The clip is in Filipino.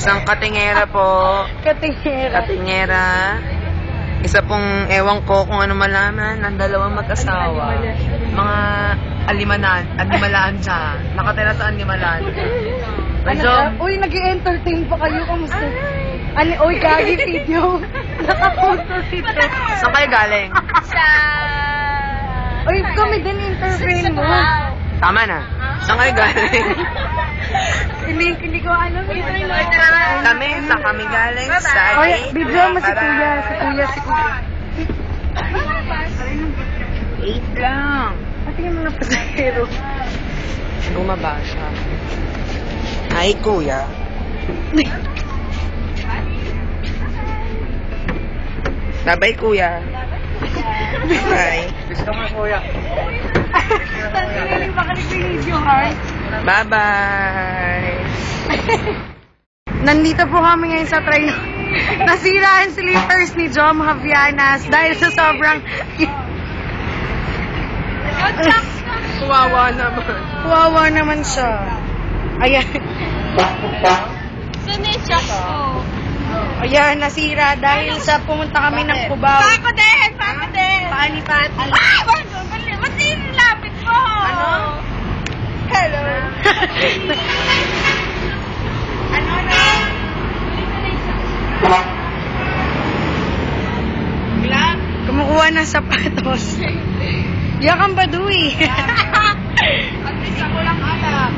Isang katingera po. Katingera. Isa pong ewan ko kung ano malaman ng dalawang mag-asawa. Mga alimalaan siya. Nakatira sa alimalaan. Medyo... Uy, nag-i-entertain pa kayo. Kamusta? Uy, gagi video. Naka-photo dito. Saan kayo galing? Uy, kami din entertain mo. Tama na. Saan kayo galing? Hindi ko alam. Kami galing sa... Oy, video mo si Kuya. Si Kuya. Wait lang. Patingin mo na pasahero. Bumaba siya. Hi, Kuya. Bye-bye, Kuya. Bye. Gusto mo, Kuya. Tangiling baka nag-video, ha? Bye-bye. Nandito po kami ngayon sa train. Nasira ang slippers ni Jom Javianas dahil sa sobrang... Kawawa naman. Wawa naman siya. Ayan. Saan yung shop ko? Ayan, nasira dahil sa pumunta kami ng Cubao. Pako din! Paani-pati. Ay! Ba't yung lapit mo? Ano? Hello? Ano na? Kumukuha ng sapatos. Yakang baduy. At least ako lang alam.